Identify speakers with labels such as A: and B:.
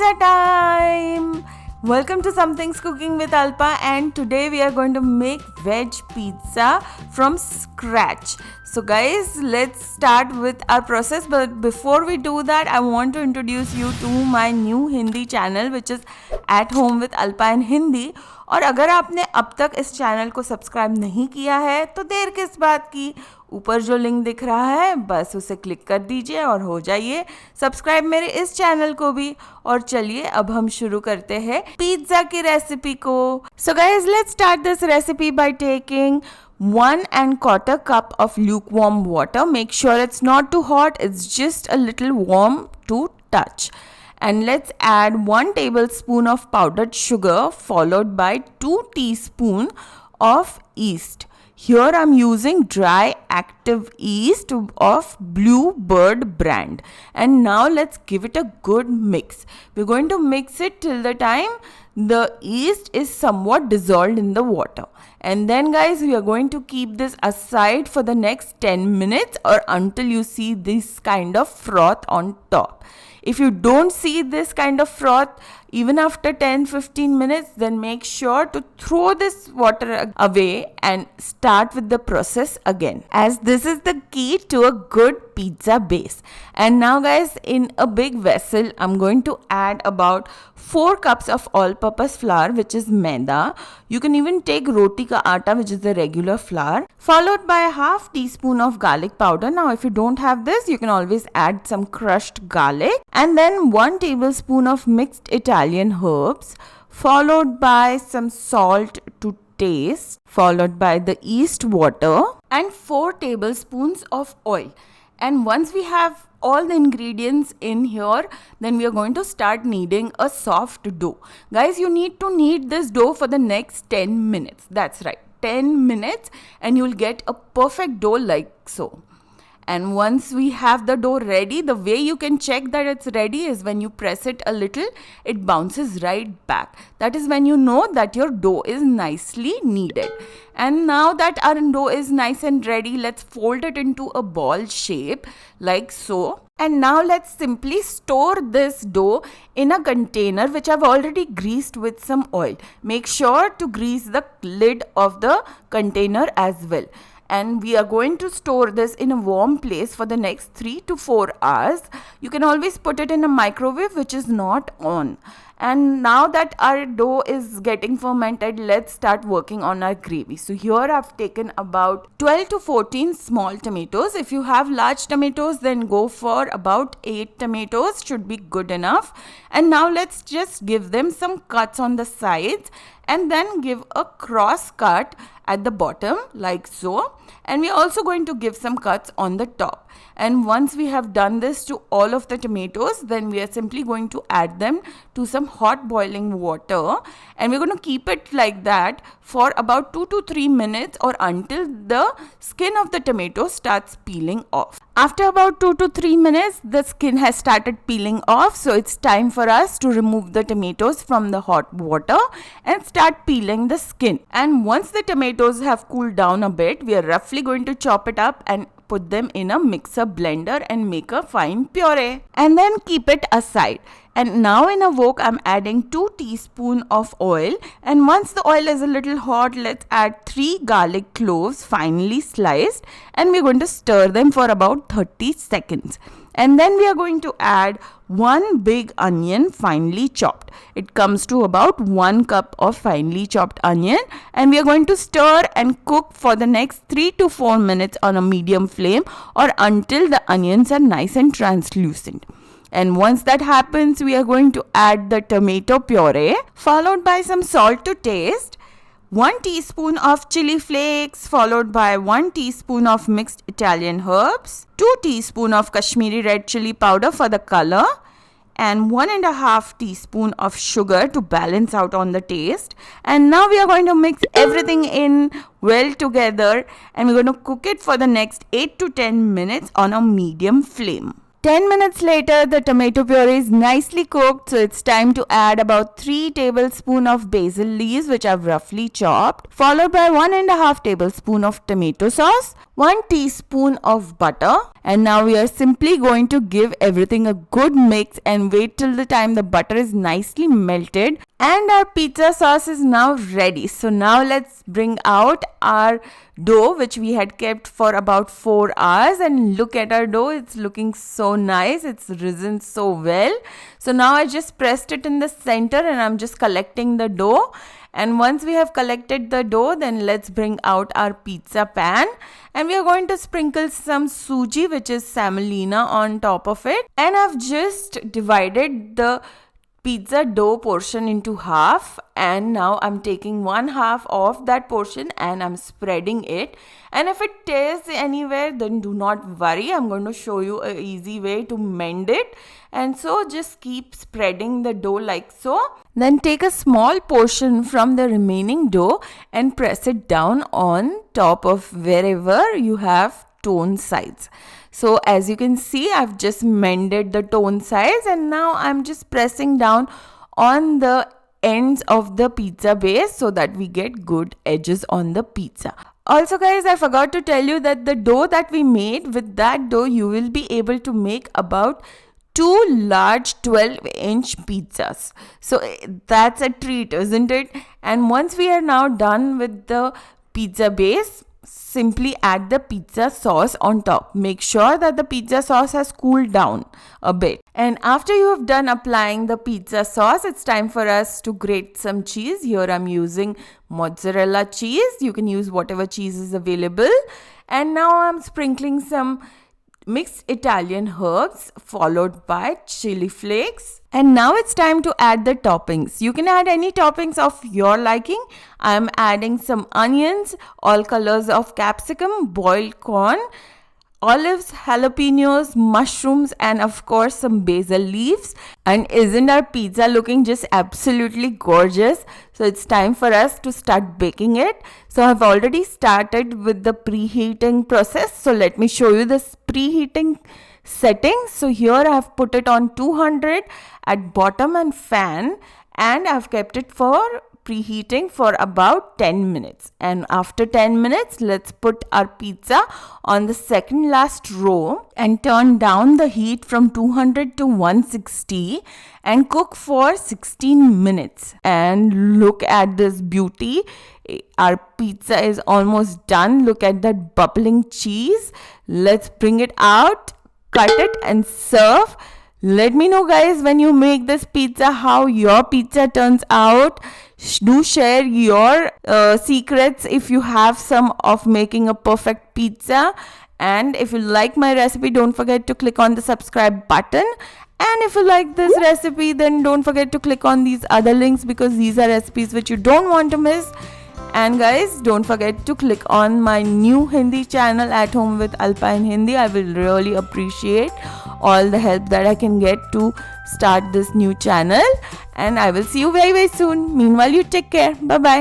A: Pizza time! Welcome to Something's Cooking with Alpa, and today we are going to make veg pizza from scratch. So guys, let's start with our process, but before we do that, I want to introduce you to my new Hindi channel which is At Home with Alpa in Hindi. और अगर आपने अब तक इस channel को subscribe नहीं किया है तो देर किस बात की, ऊपर जो लिंक दिख रहा है बस उसे क्लिक कर दीजिए और हो जाइए सब्सक्राइब मेरे इस चैनल को भी। और चलिए अब हम शुरू करते हैं पिज्ज़ा की रेसिपी को। So guys, let's start this recipe by taking 1¼ cup of lukewarm water. Make sure it's not too hot, it's just a little warm to touch. And let's add 1 tablespoon of powdered sugar followed by 2 teaspoons of yeast. Here I'm using dry active yeast of Bluebird brand. And now let's give it a good mix. We're going to mix it till the time the yeast is somewhat dissolved in the water. And then guys, we are going to keep this aside for the next 10 minutes or until you see this kind of froth on top. If you don't see this kind of froth even after 10-15 minutes, then make sure to throw this water away and start with the process again, as this is the key to a good pizza base. And now guys, in a big vessel, I'm going to add about 4 cups of all-purpose flour, which is maida. You can even take roti ka atta, which is the regular flour, followed by a ½ teaspoon of garlic powder. Now if you don't have this, you can always add some crushed garlic, and then 1 tablespoon of mixed Italian herbs, followed by some salt to taste, followed by the yeast water, and 4 tablespoons of oil. And once we have all the ingredients in here, then we are going to start kneading a soft dough. Guys, you need to knead this dough for the next 10 minutes. That's right, 10 minutes, and you'll get a perfect dough like so. And once we have the dough ready, the way you can check that it's ready is when you press it a little, it bounces right back. That is when you know that your dough is nicely kneaded. And now that our dough is nice and ready, let's fold it into a ball shape like so. And now let's simply store this dough in a container which I've already greased with some oil. Make sure to grease the lid of the container as well. And we are going to store this in a warm place for the next 3 to 4 hours. You can always put it in a microwave which is not on. And now that our dough is getting fermented, let's start working on our gravy. So here I've taken about 12 to 14 small tomatoes. If you have large tomatoes, then go for about 8 tomatoes, should be good enough. And now let's just give them some cuts on the sides and then give a cross cut at the bottom like so. And we're also going to give some cuts on the top. And once we have done this to all of the tomatoes, then we are simply going to add them to some hot boiling water, and we're going to keep it like that for about 2 to 3 minutes or until the skin of the tomato starts peeling off. After about 2 to 3 minutes, the skin has started peeling off, so it's time for us to remove the tomatoes from the hot water and start peeling the skin. And once the tomatoes have cooled down a bit, we are roughly going to chop it up and put them in a mixer blender and make a fine puree, and then keep it aside. And now in a wok, I'm adding 2 teaspoons of oil, and once the oil is a little hot, let's add 3 garlic cloves finely sliced, and we're going to stir them for about 30 seconds. And then we are going to add 1 big onion finely chopped. It comes to about 1 cup of finely chopped onion, and we are going to stir and cook for the next 3 to 4 minutes on a medium flame or until the onions are nice and translucent. And once that happens, we are going to add the tomato puree, followed by some salt to taste, 1 teaspoon of chili flakes, followed by 1 teaspoon of mixed Italian herbs, 2 teaspoons of Kashmiri red chili powder for the color, and 1½ teaspoon of sugar to balance out on the taste. And now we are going to mix everything in well together, and we're going to cook it for the next 8 to 10 minutes on a medium flame. 10 minutes later, the tomato puree is nicely cooked, so it's time to add about 3 tablespoons of basil leaves which I've roughly chopped, followed by 1.5 tablespoons of tomato sauce, 1 teaspoon of butter, and now we are simply going to give everything a good mix and wait till the time the butter is nicely melted and our pizza sauce is now ready. So now let's bring out our dough which we had kept for about 4 hours, and look at our dough. It's looking so nice. It's risen so well. So now I just pressed it in the center and I'm just collecting the dough. And once we have collected the dough, then let's bring out our pizza pan and we are going to sprinkle some suji, which is semolina, on top of it. And I've just divided the pizza dough portion into half, and now I'm taking 1/2 of that portion and I'm spreading it. And if it tears anywhere, then do not worry, I'm going to show you an easy way to mend it. And so just keep spreading the dough like so. Then take a small portion from the remaining dough and press it down on top of wherever you have torn sides. So as you can see, I've just mended the torn sides and now I'm just pressing down on the ends of the pizza base so that we get good edges on the pizza. Also guys, I forgot to tell you that the dough that we made, with that dough you will be able to make about 2 large 12-inch pizzas. So that's a treat, isn't it? And once we are now done with the pizza base, simply add the pizza sauce on top. Make sure that the pizza sauce has cooled down a bit. And after you have done applying the pizza sauce, it's time for us to grate some cheese. Here I'm using mozzarella cheese. You can use whatever cheese is available. And now I'm sprinkling some mixed Italian herbs followed by chili flakes. And now it's time to add the toppings. You can add any toppings of your liking. I am adding some onions, all colors of capsicum, boiled corn, olives, jalapenos, mushrooms, and of course some basil leaves. And isn't our pizza looking just absolutely gorgeous? So it's time for us to start baking it. So I've already started with the preheating process. So let me show you this preheating settings. So here I have put it on 200 at bottom and fan, and I've kept it for preheating for about 10 minutes. And after 10 minutes, let's put our pizza on the second last row and turn down the heat from 200 to 160 and cook for 16 minutes. And look at this beauty. Our pizza is almost done. Look at that bubbling cheese. Let's bring it out, cut it and serve. Let me know guys, when you make this pizza, how your pizza turns out. Do share your secrets if you have some of making a perfect pizza. And if you like my recipe, don't forget to click on the subscribe button. And if you like this recipe, then don't forget to click on these other links, because these are recipes which you don't want to miss. And guys, don't forget to click on my new Hindi channel, At Home with Alpa in Hindi. I will really appreciate all the help that I can get to start this new channel. And I will see you very, very soon. Meanwhile, you take care. Bye-bye.